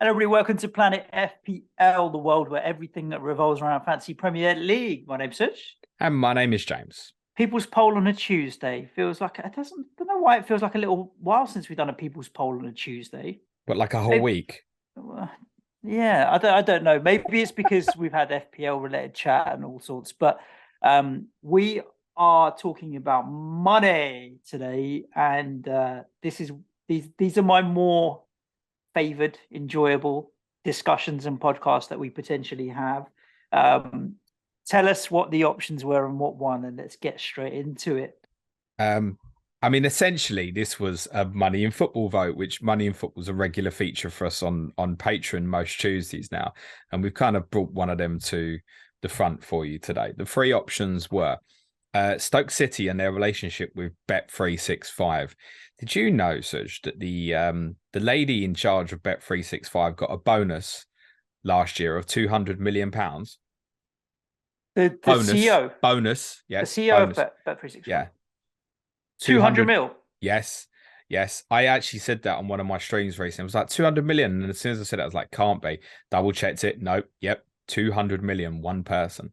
Hello, everybody. Welcome to Planet FPL, the world where everything that revolves around fantasy Premier League. My name's Such. And my name is James. People's poll on a Tuesday feels like it doesn't. I don't know why it feels like a little while since we've done a people's poll on a Tuesday. But like a whole week. Yeah, I don't know. Maybe it's because we've had FPL related chat and all sorts. But we are talking about money today, and these are my more favored, enjoyable discussions and podcasts that we potentially have. Tell us what the options were and what won, and let's get straight into it. I mean, essentially, this was a Money in Football vote, which Money in Football is a regular feature for us on Patreon most Tuesdays now. And we've kind of brought one of them to the front for you today. The three options were Stoke City and their relationship with Bet365. Did you know, Suj, that the lady in charge of Bet365 got a bonus last year of £200 million? The CEO. Bonus, yes. The CEO of Bet365. Yeah. 200 mil. Yes. I actually said that on one of my streams recently. It was like 200 million. And as soon as I said it, I was like, can't be. Double checked it. Nope. Yep. 200 million, one person.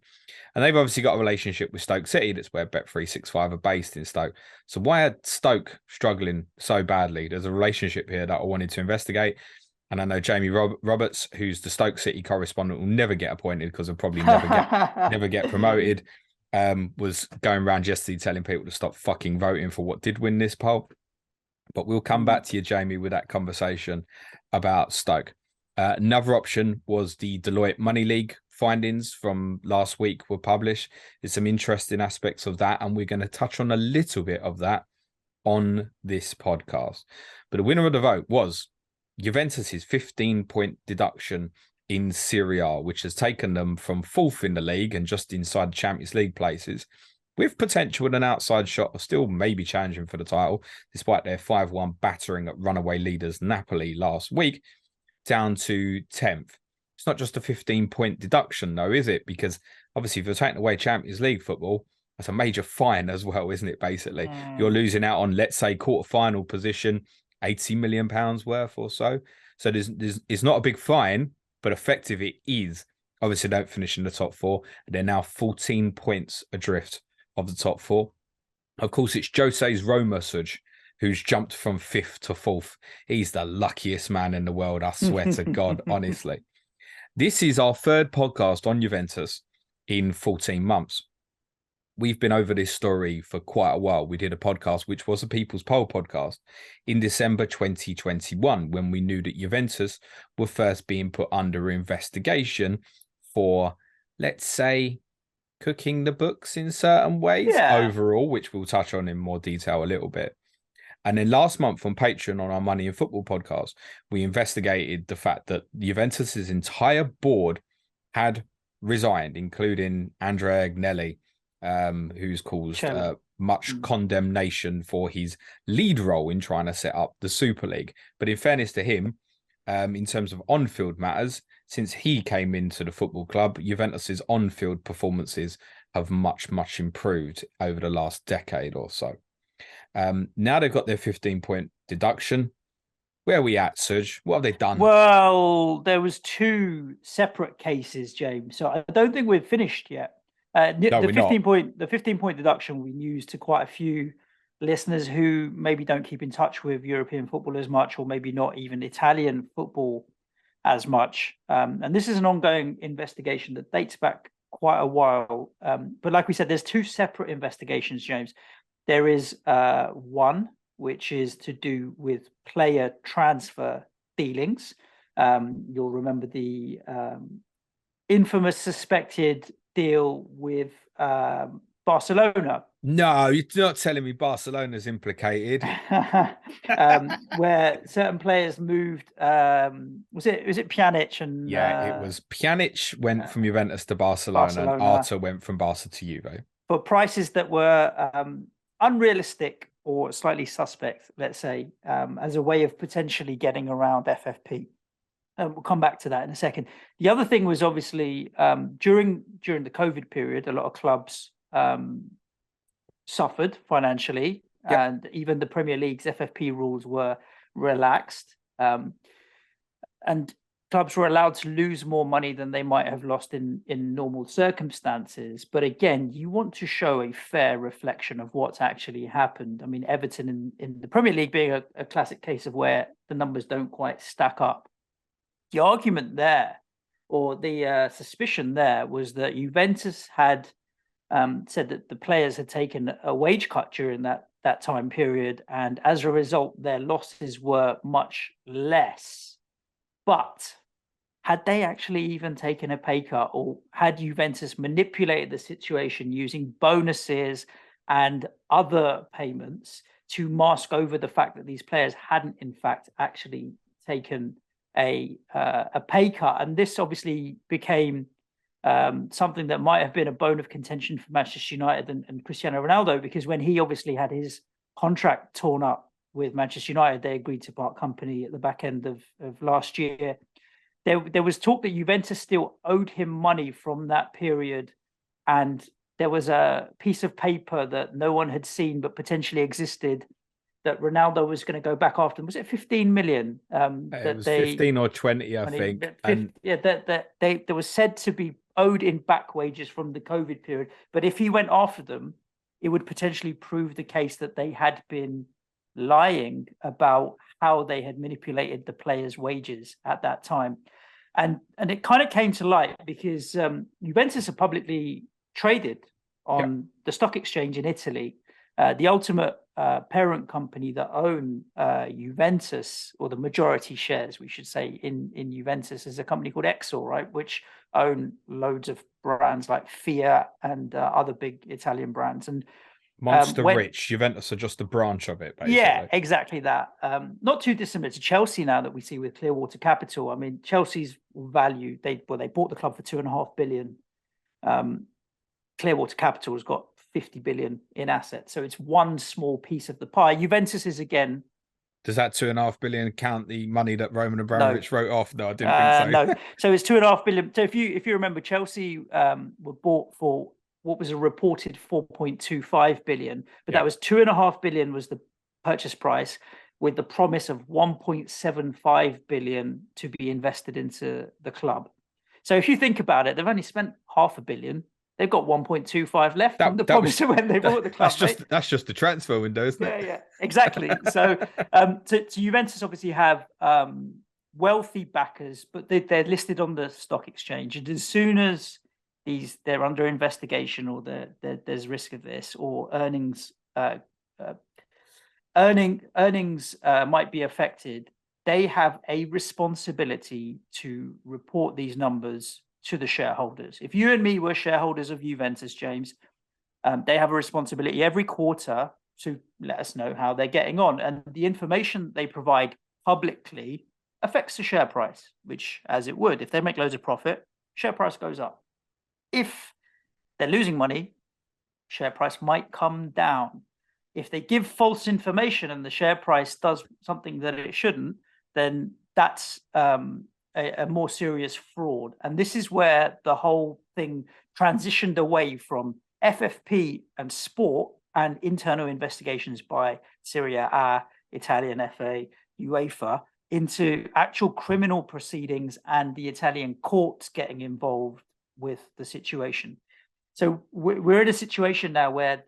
And they've obviously got a relationship with Stoke City. That's where Bet365 are based in Stoke. So why are Stoke struggling so badly? There's a relationship here that I wanted to investigate. And I know Jamie Roberts, who's the Stoke City correspondent, will never get appointed because he'll probably never get promoted. Was going around yesterday telling people to stop fucking voting for what did win this poll. But we'll come back to you, Jamie, with that conversation about Stoke. Another option was the Deloitte Money League findings from last week were published. There's some interesting aspects of that, and we're going to touch on a little bit of that on this podcast. But the winner of the vote was Juventus's 15-point deduction in Serie A, which has taken them from fourth in the league and just inside the Champions League places, with potential and an outside shot of still maybe challenging for the title, despite their 5-1 battering at runaway leaders Napoli last week, down to 10th. It's not just a 15-point deduction, though, is it? Because obviously, if you're taking away Champions League football, that's a major fine as well, isn't it? Basically, you're losing out on, let's say, quarter-final position, £80 million worth or so. So it's not a big fine, but effective it is. Obviously, don't finish in the top four. They're now 14 points adrift of the top four. Of course, it's Jose's Roma, Suj, who's jumped from 5th to 4th. He's the luckiest man in the world, I swear to God, honestly. This is our third podcast on Juventus in 14 months. We've been over this story for quite a while. We did a podcast, which was a People's Poll podcast, in December 2021, when we knew that Juventus were first being put under investigation for, let's say, cooking the books in certain ways overall, which we'll touch on in more detail a little bit. And then last month on Patreon, on our Money in Football podcast, we investigated the fact that Juventus's entire board had resigned, including Andrea Agnelli, who's caused much condemnation for his lead role in trying to set up the Super League. But in fairness to him, in terms of on-field matters, since he came into the football club, Juventus's on-field performances have much improved over the last decade or so. Now they've got their 15-point deduction. Where are we at, Suj? What have they done? Well, there was two separate cases, James. So I don't think we've finished yet. The 15-point deduction we used to quite a few listeners who maybe don't keep in touch with European football as much, or maybe not even Italian football as much. And this is an ongoing investigation that dates back quite a while. But like we said, there's two separate investigations, James. There is one which is to do with player transfer dealings. You'll remember the infamous suspected deal with Barcelona. No, you're not telling me Barcelona's implicated. Where certain players moved. Was it Pjanic and it was Pjanic went from Juventus to Barcelona, and Arta went from Barca to Juve. For prices that were unrealistic or slightly suspect, let's say, as a way of potentially getting around FFP. We'll come back to that in a second. The other thing was obviously during the COVID period, a lot of clubs suffered financially, and even the Premier League's FFP rules were relaxed. And clubs were allowed to lose more money than they might have lost in normal circumstances. But again, you want to show a fair reflection of what's actually happened. I mean, Everton in the Premier League being a classic case of where the numbers don't quite stack up. The argument there, or the suspicion there, was that Juventus had said that the players had taken a wage cut during that time period, and as a result, their losses were much less. But had they actually even taken a pay cut, or had Juventus manipulated the situation using bonuses and other payments to mask over the fact that these players hadn't, in fact, actually taken a pay cut? And this obviously became something that might have been a bone of contention for Manchester United and Cristiano Ronaldo, because when he obviously had his contract torn up with Manchester United, they agreed to part company at the back end of last year. There was talk that Juventus still owed him money from that period, and there was a piece of paper that no one had seen but potentially existed that Ronaldo was going to go back after them. Was it 15 million? It was 15 or 20, I think. There was said to be owed in back wages from the COVID period. But if he went after them, it would potentially prove the case that they had been lying about how they had manipulated the players' wages at that time. And it kind of came to light because Juventus are publicly traded on the stock exchange in Italy. The ultimate parent company that own Juventus, or the majority shares, we should say, in Juventus, is a company called Exor, right, which own loads of brands like Fiat and other big Italian brands. And Monster rich. Juventus are just a branch of it, basically. Yeah, exactly that. Not too dissimilar to Chelsea now that we see with Clearwater Capital. I mean, Chelsea's value, they bought the club for $2.5 billion. Clearwater Capital has got 50 billion in assets. So it's one small piece of the pie. Juventus is, again... Does that 2.5 billion count the money that Roman Abramovich wrote off? No, I didn't think so. No. So it's 2.5 billion. So if you remember, Chelsea were bought for what was a reported 4.25 billion, but that was 2.5 billion was the purchase price, with the promise of 1.75 billion to be invested into the club. So if you think about it, they've only spent $500 million. They've got 1.25 left from the promise of when they bought the club. That's just the transfer window, isn't it? Yeah, exactly. So Juventus obviously have wealthy backers, but they're listed on the stock exchange. And as soon as they're under investigation, or there's risk of this, or earnings might be affected, they have a responsibility to report these numbers to the shareholders. If you and me were shareholders of Juventus, James, they have a responsibility every quarter to let us know how they're getting on. And the information they provide publicly affects the share price, which, as it would, if they make loads of profit, share price goes up. If they're losing money, share price might come down. If they give false information and the share price does something that it shouldn't, then that's a more serious fraud. And this is where the whole thing transitioned away from FFP and sport and internal investigations by Serie A, Italian FA, UEFA, into actual criminal proceedings and the Italian courts getting involved with the situation. So we're in a situation now where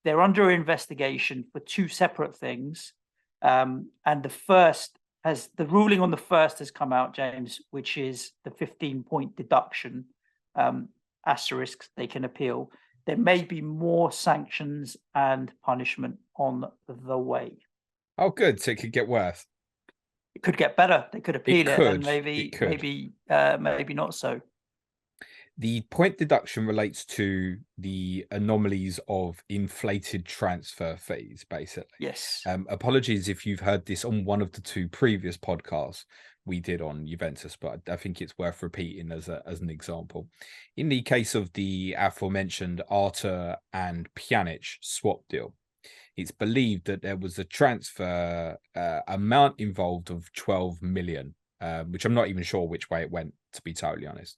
they're under investigation for two separate things. And the ruling on the first has come out, James, which is the 15-point deduction, asterisk, they can appeal. There may be more sanctions and punishment on the way. Oh, good. So it could get worse. It could get better. They could appeal it, and maybe not so. The point deduction relates to the anomalies of inflated transfer fees, basically. Yes. Apologies if you've heard this on one of the two previous podcasts we did on Juventus, but I think it's worth repeating as an example. In the case of the aforementioned Arthur and Pjanic swap deal, it's believed that there was a transfer amount involved of 12 million, which I'm not even sure which way it went, to be totally honest.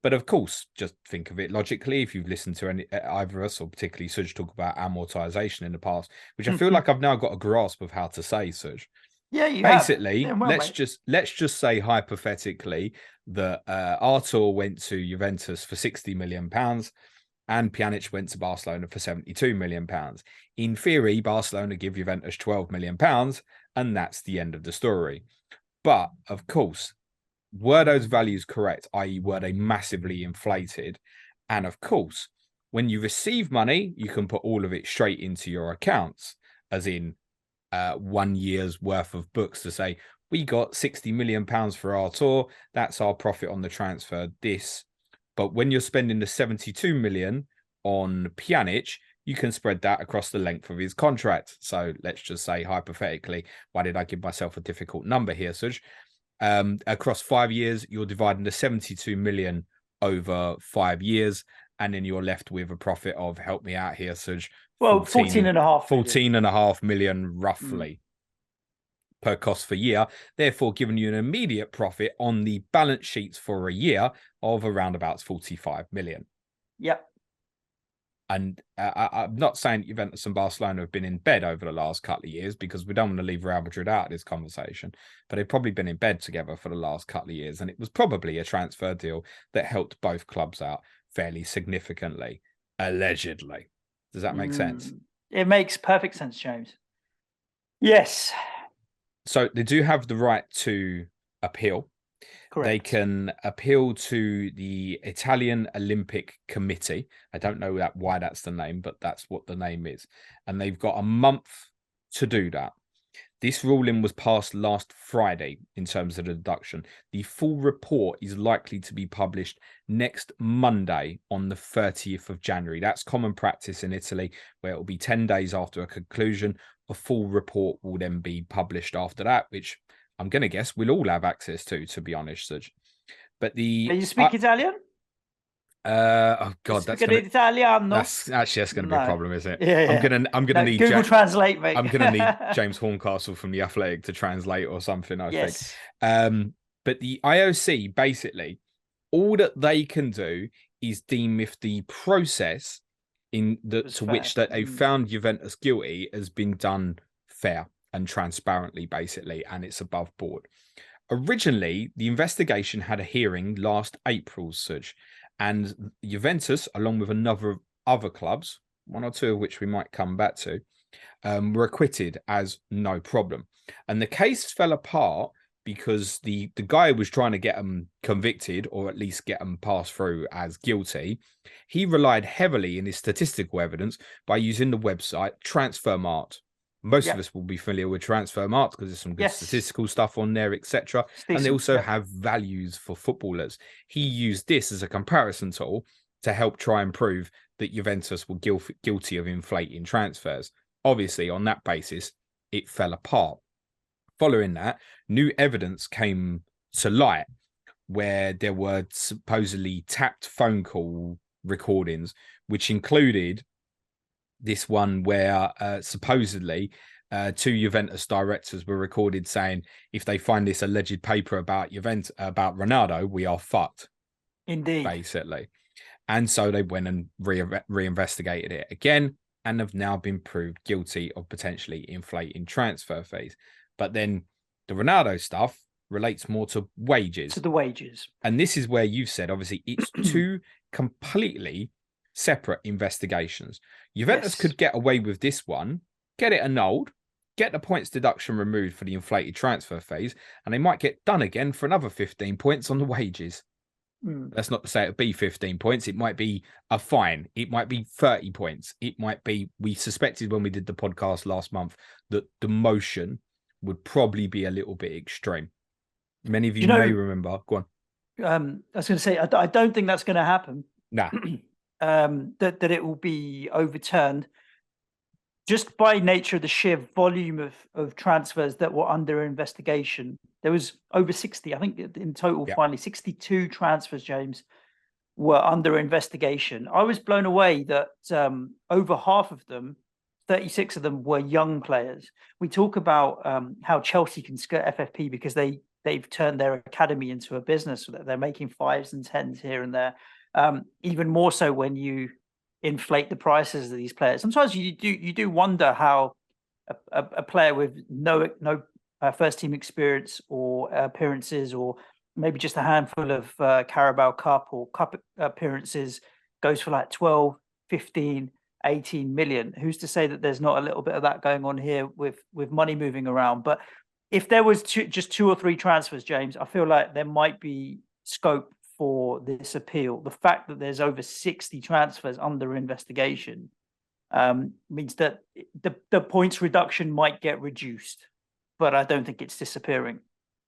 But of course, just think of it logically. If you've listened to either of us, or particularly Suj, talk about amortisation in the past, which I feel like I've now got a grasp of how to say, Suj. Yeah, you basically, have. Well, let's just say hypothetically that Artur went to Juventus for £60 million and Pjanic went to Barcelona for £72 million. In theory, Barcelona give Juventus £12 million, and that's the end of the story. But of course, were those values correct, i.e., were they massively inflated? And of course, when you receive money, you can put all of it straight into your accounts, as in 1 year's worth of books to say, we got £60 million for our tour. That's our profit on the transfer, this. But when you're spending the 72 million on Pjanic, you can spread that across the length of his contract. So let's just say, hypothetically, why did I give myself a difficult number here, Suj? Across 5 years, you're dividing the 72 million over 5 years, and then you're left with a profit of, help me out here, Suj. Well, 14.5 million roughly per cost for year, therefore giving you an immediate profit on the balance sheets for a year of around about 45 million. Yep. And I'm not saying Juventus and Barcelona have been in bed over the last couple of years, because we don't want to leave Real Madrid out of this conversation, but they've probably been in bed together for the last couple of years, and it was probably a transfer deal that helped both clubs out fairly significantly, allegedly. Does that make sense? It makes perfect sense, James. Yes. So they do have the right to appeal. Correct. They can appeal to the Italian Olympic Committee. I don't know why that's the name, but that's what the name is. And they've got a month to do that. This ruling was passed last Friday in terms of the deduction. The full report is likely to be published next Monday on the 30th of January. That's common practice in Italy, where it will be 10 days after a conclusion. A full report will then be published after that, which I'm going to guess we'll all have access to be honest, Suj. But the... Can you speak Italian? Oh God, that's going to be a problem, is it? Yeah. I'm gonna need Google Translate, mate. I'm gonna need James Horncastle from the Athletic to translate or something, I think. But the IOC, basically, all that they can do is deem if the process which they found Juventus guilty has been done fair and transparently, basically, and it's above board. Originally, the investigation had a hearing last April, Suj, and Juventus, along with a number of other clubs, one or two of which we might come back to, were acquitted as no problem. And the case fell apart because the guy who was trying to get them convicted, or at least get them passed through as guilty, he relied heavily in his statistical evidence by using the website Transfermarkt. Most of us will be familiar with Transfermarkt because there's some good statistical stuff on there, etc. And they also have values for footballers. He used this as a comparison tool to help try and prove that Juventus were guilty of inflating transfers. Obviously, on that basis, it fell apart. Following that, new evidence came to light where there were supposedly tapped phone call recordings, which included this one where supposedly two Juventus directors were recorded saying, if they find this alleged paper about about Ronaldo, we are fucked. Indeed. Basically. And so they went and reinvestigated it again and have now been proved guilty of potentially inflating transfer fees. But then the Ronaldo stuff relates more to wages. To the wages. And this is where you've said, obviously, it's two completely separate investigations. Juventus could get away with this one, get it annulled, get the points deduction removed for the inflated transfer fees, and they might get done again for another 15 points on the wages. That's not to say it'd be 15 points. It might be a fine. It might be 30 points. It might be, we suspected when we did the podcast last month that the motion would probably be a little bit extreme. Many of you may remember. Go on. I was going to say, I don't think that's going to happen. Nah. That it will be overturned just by nature of the sheer volume of transfers that were under investigation. There was over 60, I think in total, finally 62 transfers, James, were under investigation. I was blown away that over half of them, 36 of them, were young players. We talk about how Chelsea can skirt FFP because they've turned their academy into a business. They're making 5s and 10s here and there. Even more so when you inflate the prices of these players. Sometimes you do wonder how a player with no first team experience or appearances, or maybe just a handful of Carabao Cup or Cup appearances, goes for like 12, 15, 18 million. Who's to say that there's not a little bit of that going on here with money moving around? But if there was just 2 or 3 transfers, James, I feel like there might be scope for this appeal. The fact that there's over 60 transfers under investigation means that the points reduction might get reduced, but I don't think it's disappearing.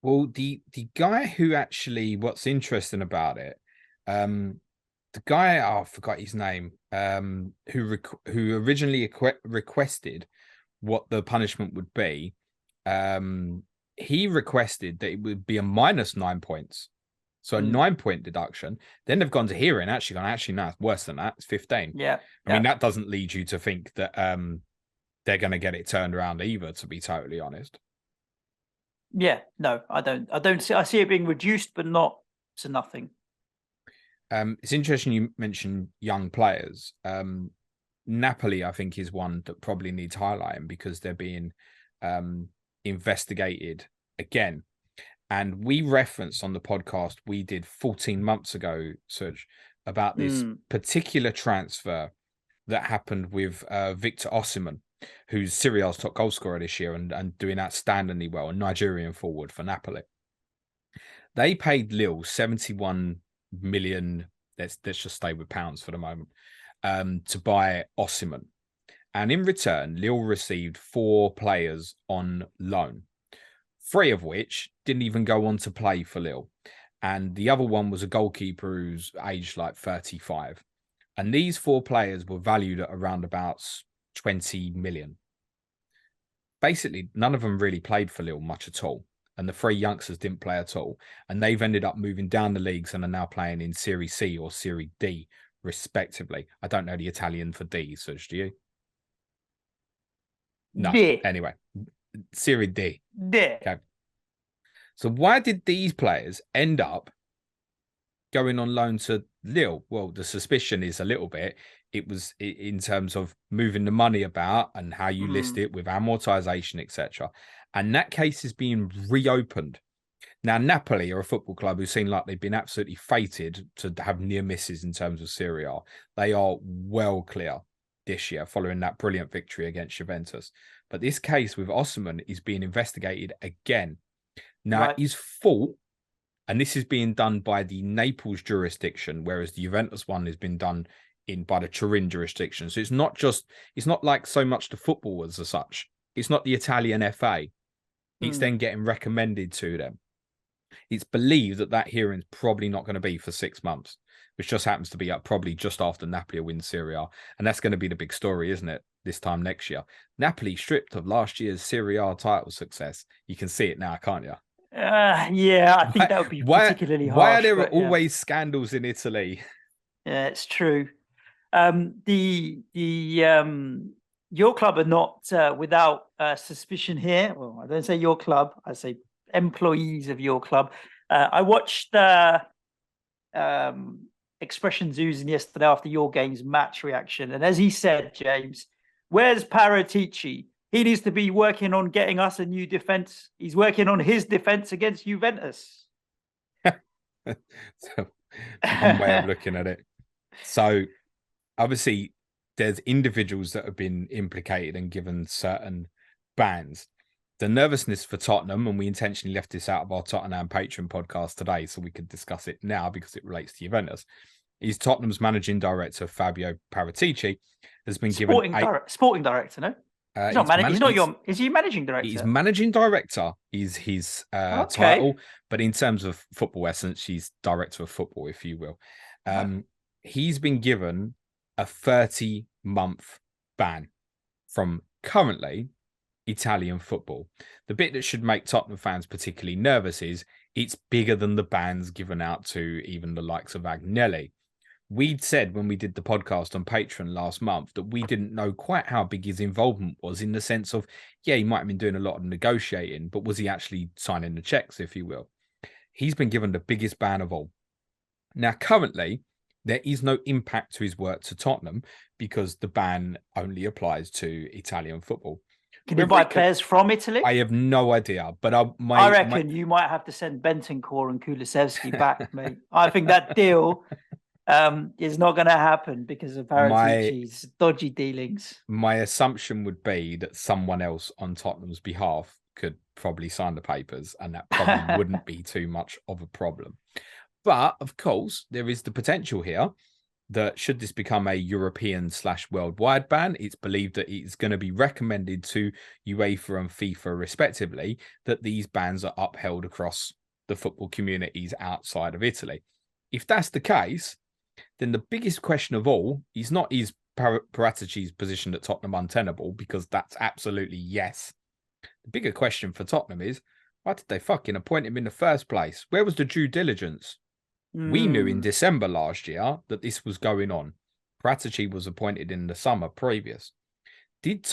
Well, the guy who actually, what's interesting about it, the guy, I forgot his name, who originally requested what the punishment would be, he requested that it would be a -9 points. So a 9-point deduction. Then they've gone to hearing, actually no, it's worse than that. It's 15. Yeah. I mean, that doesn't lead you to think that they're going to get it turned around either, to be totally honest. Yeah, no, I don't see. I see it being reduced, but not to nothing. It's interesting you mentioned young players. Napoli, I think, is one that probably needs highlighting because they're being investigated again. And we referenced on the podcast we did 14 months ago, Serge, about this particular transfer that happened with Victor Osimhen, who's Serie A's top goal scorer this year and doing outstandingly well, a Nigerian forward for Napoli. They paid Lille 71 million, let's just stay with pounds for the moment, to buy Osimhen. And in return, Lille received 4 players on loan, 3 of which didn't even go on to play for Lille. And the other one was a goalkeeper who's aged like 35. And these 4 players were valued at around about 20 million. Basically, none of them really played for Lille much at all. And the 3 youngsters didn't play at all. And they've ended up moving down the leagues and are now playing in Serie C or Serie D, respectively. I don't know the Italian for D, Serge, do you? No. D. Anyway, Serie D. D. Okay. So why did these players end up going on loan to Lille? Well, the suspicion is a little bit, it was in terms of moving the money about and how you list it with amortisation, etc. And that case is being reopened. Now, Napoli are a football club who seem like they've been absolutely fated to have near misses in terms of Serie A. They are well clear this year following that brilliant victory against Juventus. But this case with Osimhen is being investigated again. Now, his fault, and this is being done by the Naples jurisdiction, whereas the Juventus one has been done by the Turin jurisdiction. So it's not like so much the footballers as such. It's not the Italian FA. It's then getting recommended to them. It's believed that hearing's probably not going to be for 6 months, which just happens to be up probably just after Napoli wins Serie A. And that's going to be the big story, isn't it? This time next year. Napoli stripped of last year's Serie A title success. You can see it now, can't you? Yeah, I think that would be particularly harsh. Why are there always scandals in Italy? Yeah, it's true. Your club are not without suspicion here. Well, I don't say your club. I say employees of your club. I watched Expression Zoozing yesterday after your game's match reaction, and as he said, James, where's Paratici? He needs to be working on getting us a new defense. He's working on his defense against Juventus. So, one way of looking at it. So, obviously, there's individuals that have been implicated and given certain bans. The nervousness for Tottenham, and we intentionally left this out of our Tottenham Patreon podcast today so we could discuss it now because it relates to Juventus, is Tottenham's managing director, Fabio Paratici, has been sporting director, no? He's not is he managing director? He's managing director is his title, but in terms of football essence, he's director of football, if you will. He's been given a 30-month ban from currently Italian football. The bit that should make Tottenham fans particularly nervous is it's bigger than the bans given out to even the likes of Agnelli. We'd said when we did the podcast on Patreon last month that we didn't know quite how big his involvement was, in the sense of, yeah, he might have been doing a lot of negotiating, but was he actually signing the checks, if you will? He's been given the biggest ban of all. Now, currently, there is no impact to his work to Tottenham because the ban only applies to Italian football. Can you buy players from Italy? I have no idea, but I reckon you might have to send Bentancur and Kulusevski back, mate. I think that deal is not going to happen because of Paratici's dodgy dealings. My assumption would be that someone else on Tottenham's behalf could probably sign the papers, and that probably wouldn't be too much of a problem. But of course, there is the potential here that should this become a European/worldwide ban, it's believed that it's going to be recommended to UEFA and FIFA respectively that these bans are upheld across the football communities outside of Italy. If that's the case, then the biggest question of all is not is Paratici's position at Tottenham untenable, because that's absolutely yes. The bigger question for Tottenham is, why did they fucking appoint him in the first place? Where was the due diligence? We knew in December last year that this was going on. Paratici was appointed in the summer previous. Did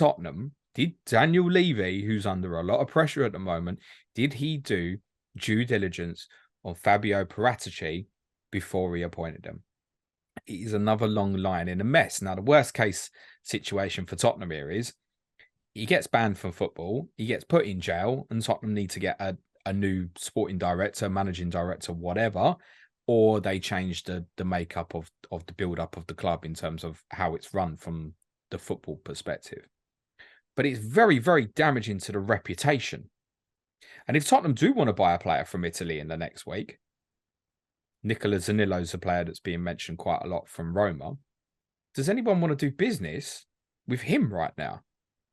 Daniel Levy, who's under a lot of pressure at the moment, did he do due diligence on Fabio Paratici before he appointed him? It is another long line in a mess. Now, the worst case situation for Tottenham here is he gets banned from football, he gets put in jail, and Tottenham need to get a new sporting director, managing director, whatever, or they change the makeup of the build-up of the club in terms of how it's run from the football perspective. But it's very, very damaging to the reputation. And if Tottenham do want to buy a player from Italy in the next week, Nicola Zaniolo's a player that's being mentioned quite a lot from Roma. Does anyone want to do business with him right now?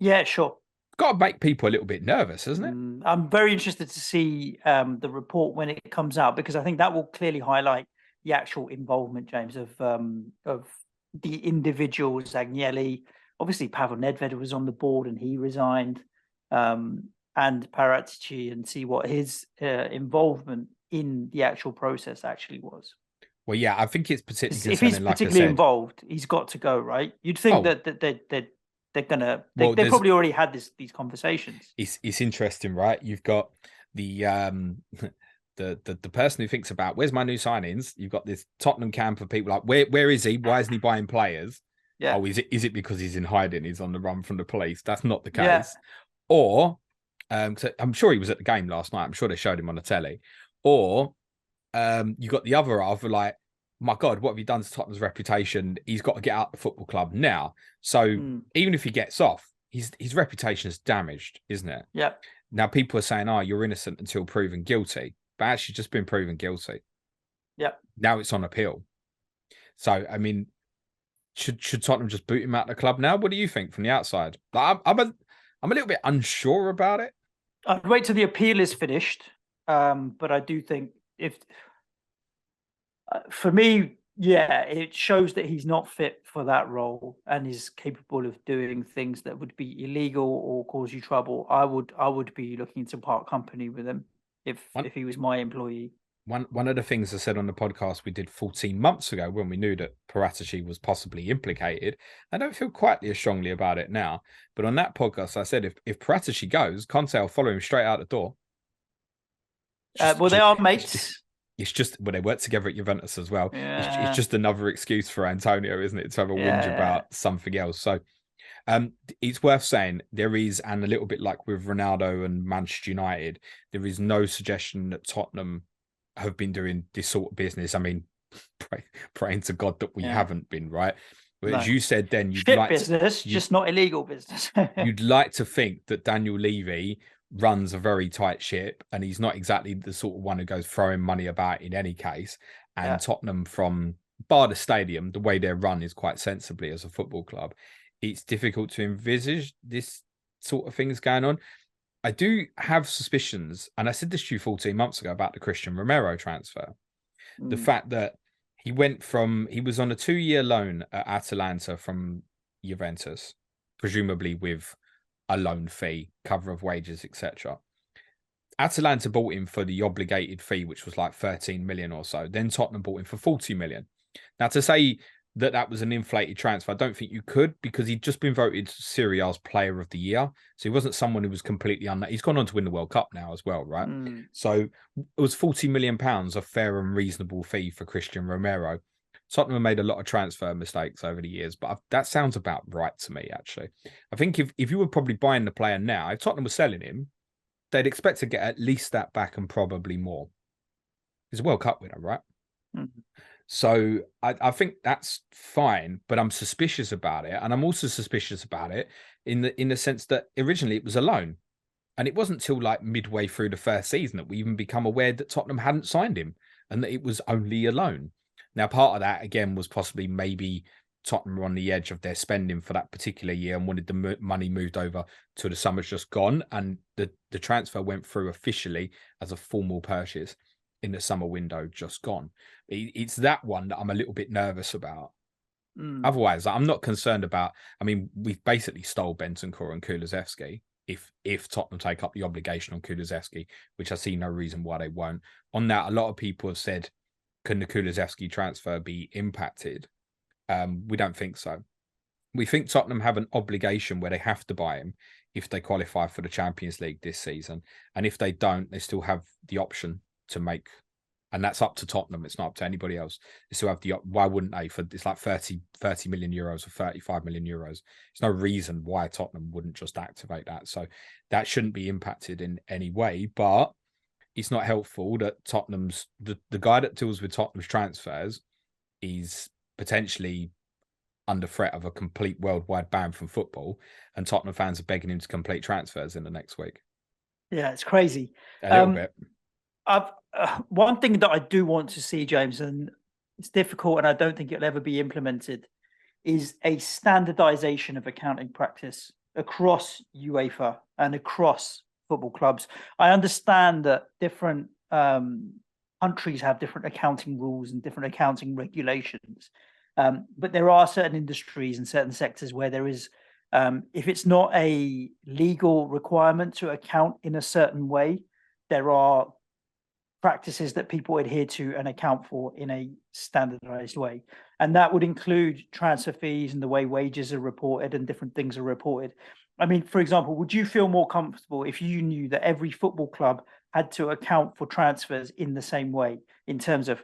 Yeah, sure. Got to make people a little bit nervous, hasn't it? I'm very interested to see the report when it comes out, because I think that will clearly highlight the actual involvement, James, of the individuals. Agnelli, obviously Pavel Nedved was on the board and he resigned, and Paratici, and see what his involvement in the actual process actually was. Well, yeah, I think it's particularly if he's particularly involved, he's got to go, right? You'd think that they're gonna. They probably already had these conversations. It's interesting, right? You've got the person who thinks about where's my new signings. You've got this Tottenham camp of people like where is he? Why isn't he buying players? Yeah. Oh, is it because he's in hiding? He's on the run from the police? That's not the case. Yeah. Or so I'm sure he was at the game last night. I'm sure they showed him on the telly. Or you got the other half of like, my God, what have you done to Tottenham's reputation? He's got to get out the football club now. So even if he gets off, his reputation is damaged, isn't it? Yeah. Now people are saying, "Oh, you're innocent until proven guilty," but actually just been proven guilty. Yeah. Now it's on appeal. So I mean, should Tottenham just boot him out of the club now? What do you think from the outside? I'm a little bit unsure about it. I'd wait till the appeal is finished, but I do think if. For me, yeah, it shows that he's not fit for that role and is capable of doing things that would be illegal or cause you trouble. I would be looking to part company with him if he was my employee. One of the things I said on the podcast we did 14 months ago when we knew that Paratici was possibly implicated, I don't feel quite as strongly about it now. But on that podcast, I said if Paratici goes, Conte will follow him straight out the door. They are mates. It's just, they work together at Juventus as well. Yeah. It's just another excuse for Antonio, isn't it, to have a whinge about something else. So it's worth saying there is, and a little bit like with Ronaldo and Manchester United, there is no suggestion that Tottenham have been doing this sort of business. I mean, praying to God that we haven't been, right? But as you said then, you'd like business, just not illegal business. You'd like to think that Daniel Levy runs a very tight ship, and he's not exactly the sort of one who goes throwing money about in any case. And Tottenham, from bar the stadium, the way they're run is quite sensibly as a football club. It's difficult to envisage this sort of things going on. I do have suspicions, and I said this to you 14 months ago about the Christian Romero transfer. The fact that he was on a 2-year loan at Atalanta from Juventus, presumably with a loan fee, cover of wages, etc. Atalanta bought him for the obligated fee, which was like 13 million or so. Then Tottenham bought him for 40 million. Now, to say that was an inflated transfer, I don't think you could, because he'd just been voted Serie A's Player of the Year. So he wasn't someone who was completely He's gone on to win the World Cup now as well, right? So it was 40 million pounds, a fair and reasonable fee for Christian Romero. Tottenham have made a lot of transfer mistakes over the years, but that sounds about right to me, actually. I think if you were probably buying the player now, if Tottenham was selling him, they'd expect to get at least that back and probably more. He's a World Cup winner, right? Mm-hmm. So I think that's fine, but I'm suspicious about it. And I'm also suspicious about it in the sense that originally it was a loan. And it wasn't till like midway through the first season that we even become aware that Tottenham hadn't signed him and that it was only a loan. Now, part of that, again, was possibly maybe Tottenham were on the edge of their spending for that particular year and wanted the money moved over to the summer's just gone. And the transfer went through officially as a formal purchase in the summer window just gone. It's that one that I'm a little bit nervous about. Otherwise, I'm not concerned about, I mean, we've basically stole Bentancur and Kulusevski. If Tottenham take up the obligation on Kulusevski, which I see no reason why they won't. On that, a lot of people have said, can the Kulusevski transfer be impacted? We don't think so. We think Tottenham have an obligation where they have to buy him if they qualify for the Champions League this season. And if they don't, they still have the option to make, and that's up to Tottenham. It's not up to anybody else. They still have the, why wouldn't they? For it's like 30 million euros or 35 million euros. There's no reason why Tottenham wouldn't just activate that. So that shouldn't be impacted in any way, but it's not helpful that Tottenham's, the guy that deals with Tottenham's transfers is potentially under threat of a complete worldwide ban from football, and Tottenham fans are begging him to complete transfers in the next week. Yeah, it's crazy. A little bit. One thing that I do want to see, James, and it's difficult and I don't think it'll ever be implemented, is a standardization of accounting practice across UEFA and across football clubs. I understand that different countries have different accounting rules and different accounting regulations. But there are certain industries and certain sectors where there is, if it's not a legal requirement to account in a certain way, there are practices that people adhere to and account for in a standardized way. And that would include transfer fees and the way wages are reported and different things are reported. I mean, for example, would you feel more comfortable if you knew that every football club had to account for transfers in the same way in terms of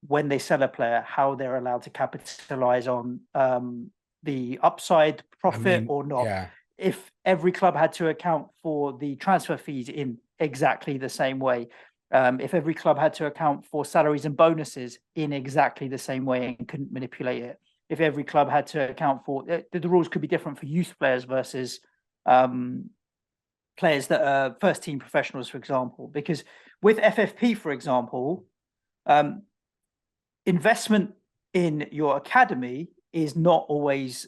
when they sell a player, how they're allowed to capitalize on the upside profit or not? Yeah. If every club had to account for the transfer fees in exactly the same way, if every club had to account for salaries and bonuses in exactly the same way and couldn't manipulate it, if every club had to account for, the rules could be different for youth players versus players that are first team professionals, for example, because with FFP, for example, investment in your academy is not always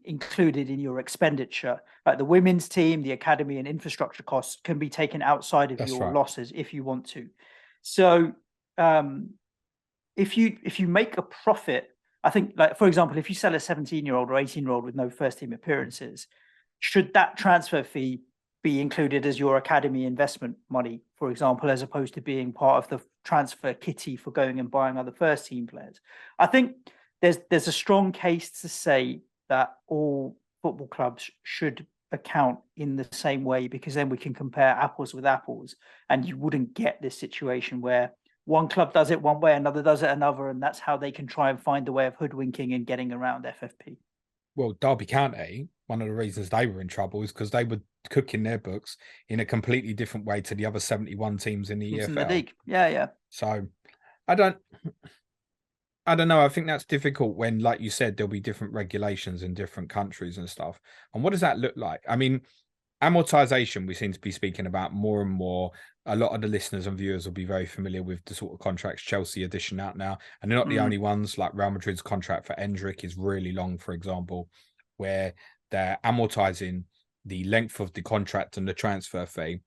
included in your expenditure. Like the women's team, the academy and infrastructure costs can be taken outside of your losses if you want to. So if you make a profit, I think, like, for example, if you sell a 17-year-old or 18-year-old with no first team appearances, should that transfer fee be included as your academy investment money, for example, as opposed to being part of the transfer kitty for going and buying other first team players? I think there's a strong case to say that all football clubs should account in the same way, because then we can compare apples with apples, and you wouldn't get this situation where one club does it one way, another does it another, and that's how they can try and find a way of hoodwinking and getting around FFP. Well, Derby County, one of the reasons they were in trouble is because they were cooking their books in a completely different way to the other 71 teams in the EFL. In the league. Yeah. So I don't know. I think that's difficult when, like you said, there'll be different regulations in different countries and stuff. And what does that look like? I mean, amortisation, we seem to be speaking about more and more. A lot of the listeners and viewers will be very familiar with the sort of contracts Chelsea edition out now. And they're not the only ones. Like Real Madrid's contract for Endrick is really long, for example, where they're amortising the length of the contract and the transfer fee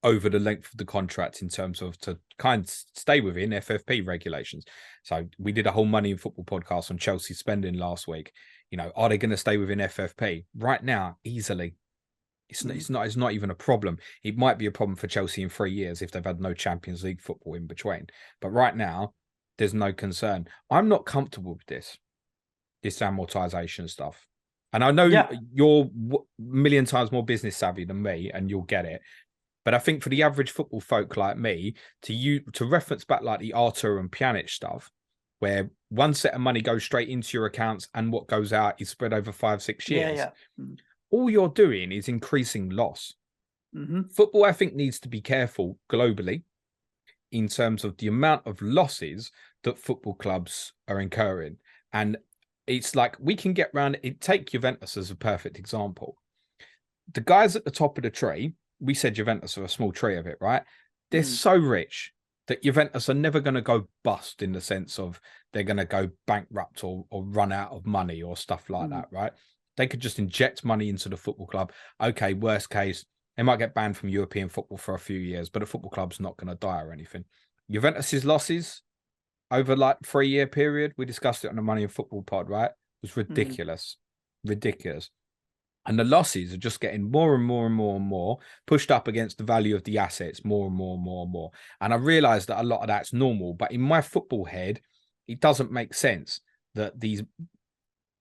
over the length of the contract in terms of to kind of stay within FFP regulations. So we did a whole Money in Football podcast on Chelsea spending last week. You know, are they going to stay within FFP? Right now, easily. It's not even a problem. It might be a problem for Chelsea in 3 years if they've had no Champions League football in between. But right now, there's no concern. I'm not comfortable with this amortization stuff. And I know you're a million times more business savvy than me, and you'll get it. But I think for the average football folk like me, to reference back like the Arthur and Pjanic stuff, where one set of money goes straight into your accounts and what goes out is spread over 5-6 years. All you're doing is increasing loss. Football, I think, needs to be careful globally in terms of the amount of losses that football clubs are incurring. And it's like we can get around it. Take Juventus as a perfect example. The guys at the top of the tree, we said Juventus are a small tree of it, right? They're so rich that Juventus are never going to go bust in the sense of they're going to go bankrupt or run out of money or stuff like that, right? They could just inject money into the football club. Okay, worst case, they might get banned from European football for a few years, but a football club's not going to die or anything. Juventus's losses over like 3-year period, we discussed it on the Money in Football pod, right? It was ridiculous. Ridiculous. And the losses are just getting more and more and more and more pushed up against the value of the assets more and more and more and more. And I realize that a lot of that's normal, but in my football head, it doesn't make sense that these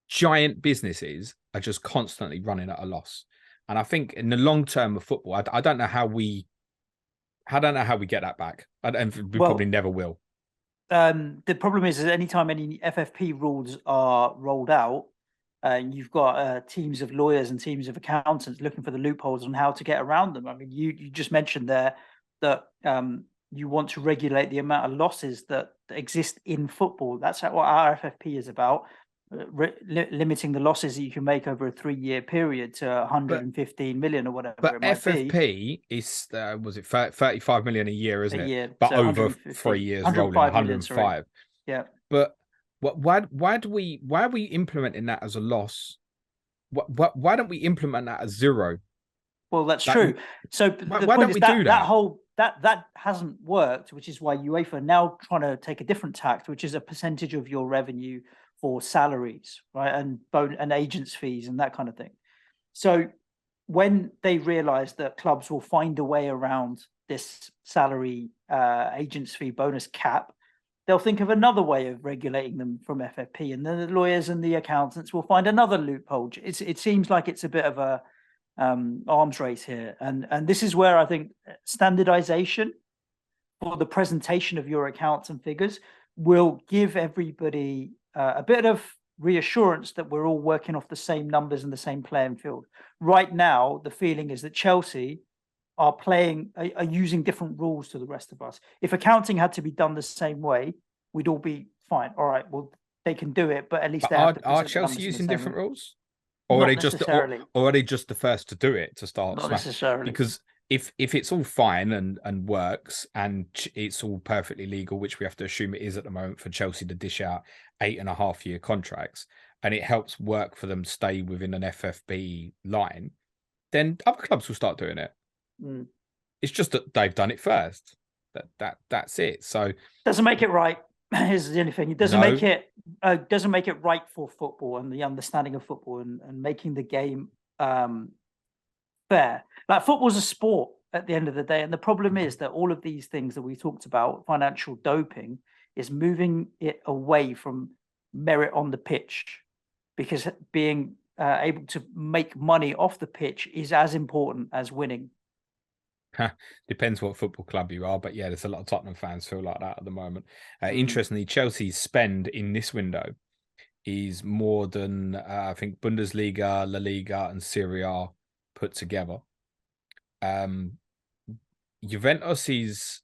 giant businesses are just constantly running at a loss. And I think in the long term of football, I don't know how we get that back. And we probably never will. The problem is that anytime any FFP rules are rolled out, you've got teams of lawyers and teams of accountants looking for the loopholes on how to get around them. I mean, you just mentioned there that you want to regulate the amount of losses that exist in football. That's what our FFP is about. Limiting the losses that you can make over a 3-year period to 115 million or whatever. But it might FFP be. Is was it 35 million a year, isn't it? Year, but so over 3 years, rolling 105. Yeah. But why are we implementing that as a loss? Why don't we implement that as zero? Well, that's true. So why don't we do that? That hasn't worked, which is why UEFA are now trying to take a different tact, which is a percentage of your revenue for salaries, right, and agents' fees and that kind of thing. So when they realize that clubs will find a way around this salary agents' fee bonus cap, they'll think of another way of regulating them from FFP, and then the lawyers and the accountants will find another loophole. It seems like it's a bit of a arms race here, and this is where I think standardization for the presentation of your accounts and figures will give everybody a bit of reassurance that we're all working off the same numbers and the same playing field. Right now, the feeling is that Chelsea are using different rules to the rest of us. If accounting had to be done the same way, we'd all be fine. All right, well, they can do it, but at least are Chelsea using different rules? Or are they just the first to do it to start? Not necessarily. Because if it's all fine and works and it's all perfectly legal, which we have to assume it is at the moment for Chelsea to dish out 8.5-year contracts, and it helps work for them to stay within an FFP line, then other clubs will start doing it. It's just that they've done it first. That's it. So doesn't make it right. Here's the only thing. It doesn't make it right for football and the understanding of football and making the game fair. Like, football's a sport at the end of the day, and the problem is that all of these things that we talked about, financial doping, is moving it away from merit on the pitch, because being able to make money off the pitch is as important as winning. Depends what football club you are, but yeah, there's a lot of Tottenham fans feel like that at the moment. Interestingly, Chelsea's spend in this window is more than I think Bundesliga, La Liga, and Serie A put together. Juventus's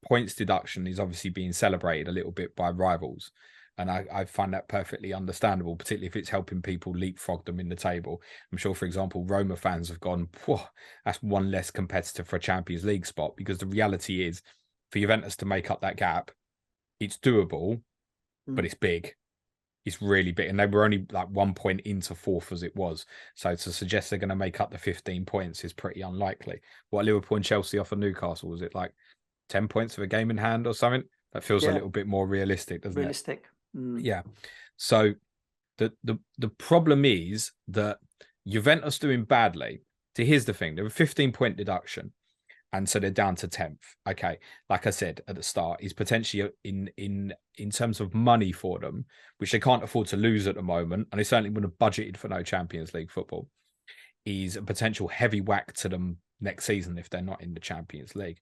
points deduction is obviously being celebrated a little bit by rivals, and I find that perfectly understandable, particularly if it's helping people leapfrog them in the table. I'm sure, for example, Roma fans have gone, that's one less competitor for a Champions League spot, because the reality is for Juventus to make up that gap, it's doable, but it's big. It's really big. And they were only like 1 point into fourth as it was. So to suggest they're going to make up the 15 points is pretty unlikely. What Liverpool and Chelsea offer Newcastle, was it like 10 points of a game in hand or something? That feels a little bit more realistic, doesn't it? Yeah. So the problem is that Juventus doing badly. So here's the thing. They were 15-point deduction. And so they're down to 10th. Okay, like I said at the start, is potentially in terms of money for them, which they can't afford to lose at the moment, and they certainly wouldn't have budgeted for no Champions League football, is a potential heavy whack to them next season if they're not in the Champions League.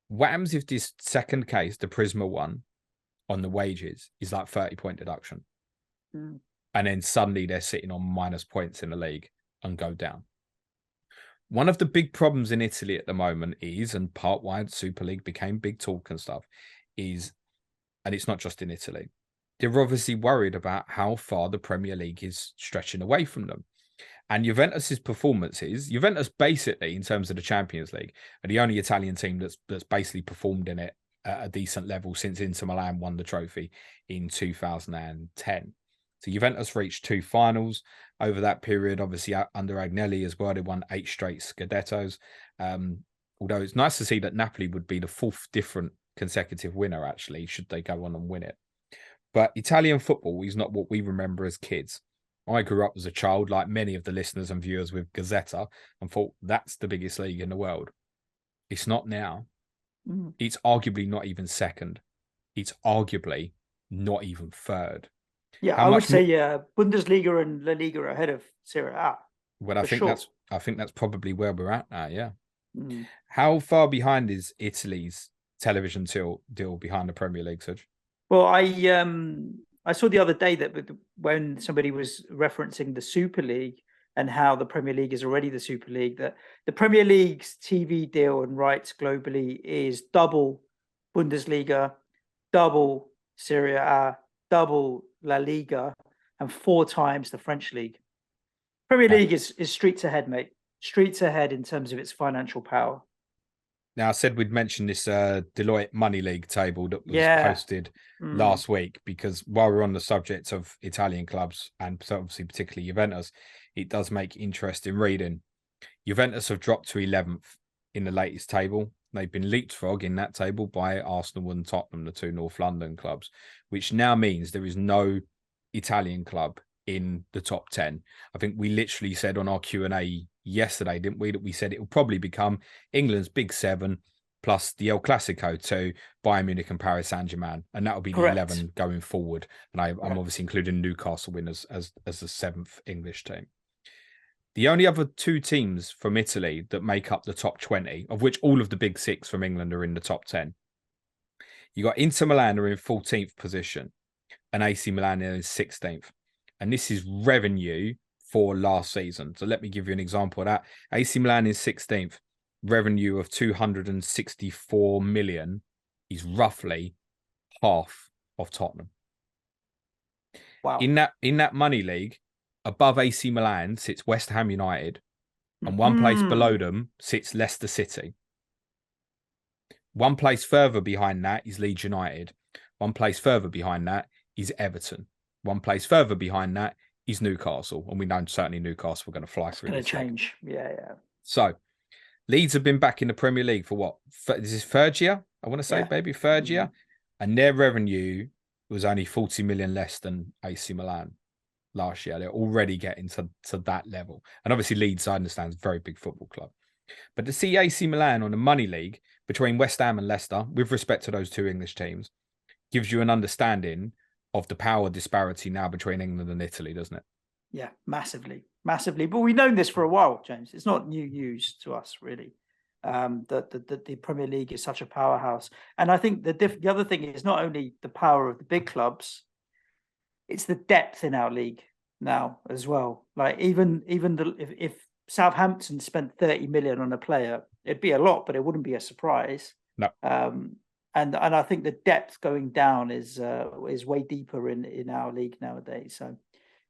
What happens if this second case, the Prisma one, on the wages is like 30-point deduction. Mm. And then suddenly they're sitting on minus points in the league and go down. One of the big problems in Italy at the moment is, and part why the Super League became big talk and stuff, is, and it's not just in Italy, they're obviously worried about how far the Premier League is stretching away from them. And Juventus's performances, Juventus basically, in terms of the Champions League, are the only Italian team that's basically performed in it at a decent level since Inter Milan won the trophy in 2010. So Juventus reached 2 finals over that period, obviously under Agnelli as well. They won 8 straight Scudettos. Although it's nice to see that Napoli would be the 4th different consecutive winner, actually, should they go on and win it. But Italian football is not what we remember as kids. I grew up as a child, like many of the listeners and viewers, with Gazzetta and thought that's the biggest league in the world. It's not now. Mm. It's arguably not even second. It's arguably not even third. Yeah, I would say Bundesliga and La Liga are ahead of Serie A. Well, I think that's probably where we're at now. Yeah. Mm. How far behind is Italy's television deal behind the Premier League, Suj? Well, I saw the other day that when somebody was referencing the Super League and how the Premier League is already the Super League, that the Premier League's TV deal and rights globally is double Bundesliga, double Serie A, double La Liga, and 4 times the French League. Premier League is streets ahead, mate. Streets ahead in terms of its financial power. Now, I said we'd mention this Deloitte Money League table that was posted last week, because while we're on the subject of Italian clubs, and obviously particularly Juventus, it does make interesting reading. Juventus have dropped to 11th in the latest table. They've been leapfrogged in that table by Arsenal and Tottenham, the 2 North London clubs, which now means there is no Italian club in the top 10. I think we literally said on our Q&A yesterday, didn't we, that we said it will probably become England's big 7 plus the El Clasico to Bayern Munich and Paris Saint-Germain, and that will be the 11 going forward. And I'm obviously including Newcastle winners as the 7th English team. The only other 2 teams from Italy that make up the top 20, of which all of the big 6 from England are in the top 10. You got Inter Milan are in 14th position and AC Milan are in 16th. And this is revenue for last season. So let me give you an example of that. AC Milan is 16th. Revenue of 264 million is roughly half of Tottenham. Wow. In that money league, above AC Milan sits West Ham United, and one place below them sits Leicester City. One place further behind that is Leeds United. One place further behind that is Everton. One place further behind that is Newcastle. And we know certainly Newcastle are going to fly through this. It's going to change. Yeah. So Leeds have been back in the Premier League for what? This is 3rd year, I want to say, maybe 3rd year. And their revenue was only 40 million less than AC Milan last year. They're already getting to that level. And obviously Leeds, I understand, is a very big football club. But to see AC Milan on a money league between West Ham and Leicester, with respect to those 2 English teams, gives you an understanding of the power disparity now between England and Italy, doesn't it? Yeah, massively. But we've known this for a while, James. It's not new news to us, really. That the Premier League is such a powerhouse. And I think the other thing is not only the power of the big clubs, it's the depth in our league now as well. Like even if Southampton spent 30 million on a player, it'd be a lot, but it wouldn't be a surprise. No. And I think the depth going down is way deeper in our league nowadays. So,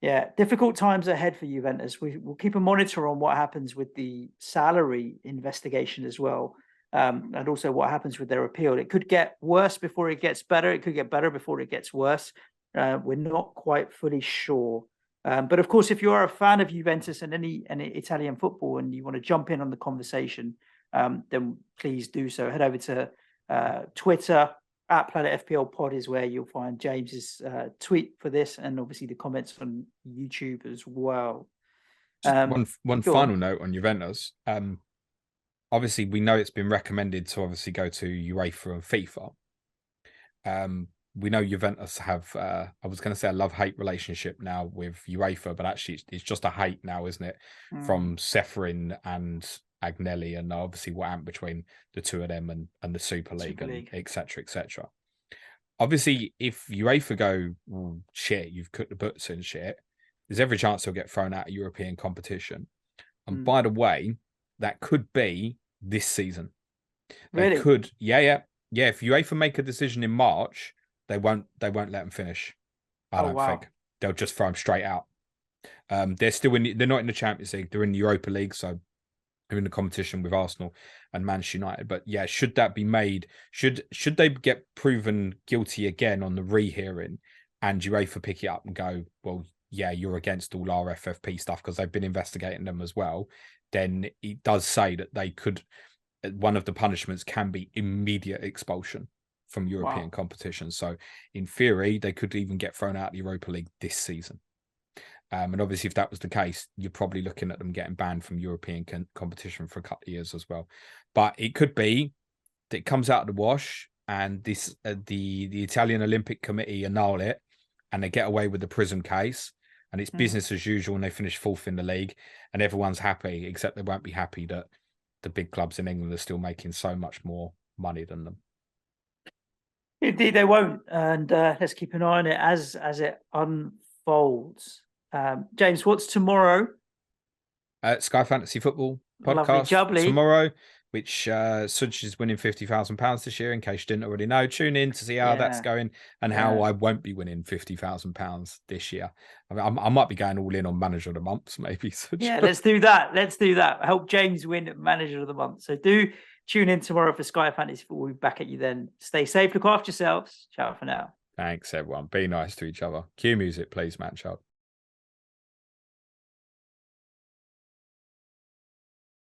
yeah, difficult times ahead for Juventus. We'll keep a monitor on what happens with the salary investigation as well, and also what happens with their appeal. It could get worse before it gets better. It could get better before it gets worse. We're not quite fully sure. But of course, if you are a fan of Juventus and any Italian football and you want to jump in on the conversation, then please do so. Head over to Twitter at Planet FPL Pod is where you'll find James's tweet for this, and obviously the comments on YouTube as well. One final note on Juventus. Obviously, we know it's been recommended to obviously go to UEFA and FIFA. We know Juventus have, I was going to say a love-hate relationship now with UEFA, but actually it's just a hate now, isn't it? From Ceferin and Agnelli, and obviously what happened between the 2 of them and the Super League, and et cetera, et cetera. obviously, if UEFA go, well, shit, you've cooked the books in shit, there's every chance he'll get thrown out of European competition. And by the way, that could be this season. They Really? could, yeah. If UEFA make a decision in March, they won't let them finish. I don't think they'll just throw them straight out. They're still they're not in the Champions League. They're in the Europa League, so they're in the competition with Arsenal and Manchester United. But yeah, should that be made? Should they get proven guilty again on the rehearing, and UEFA pick it up and go, well, yeah, you're against all our FFP stuff because they've been investigating them as well. Then it does say that they could. One of the punishments can be immediate expulsion from European competition. So in theory, they could even get thrown out of the Europa League this season. And obviously, if that was the case, you're probably looking at them getting banned from European competition for a couple of years as well. But it could be that it comes out of the wash and this the Italian Olympic Committee annul it and they get away with the prison case and it's business as usual and they finish fourth in the league and everyone's happy, except they won't be happy that the big clubs in England are still making so much more money than them. Indeed, they won't. And let's keep an eye on it as it unfolds. James, what's tomorrow? Sky Fantasy Football podcast tomorrow, which Such is winning £50,000 this year. In case you didn't already know, tune in to see how that's going and how I won't be winning £50,000 this year. I mean, I might be going all in on Manager of the Month, maybe. Yeah, let's do that. Let's do that. Help James win Manager of the Month. So do tune in tomorrow for Sky Fantasy Football. We'll be back at you then. Stay safe. Look after yourselves. Ciao for now. Thanks, everyone. Be nice to each other. Cue music, please, Match Up.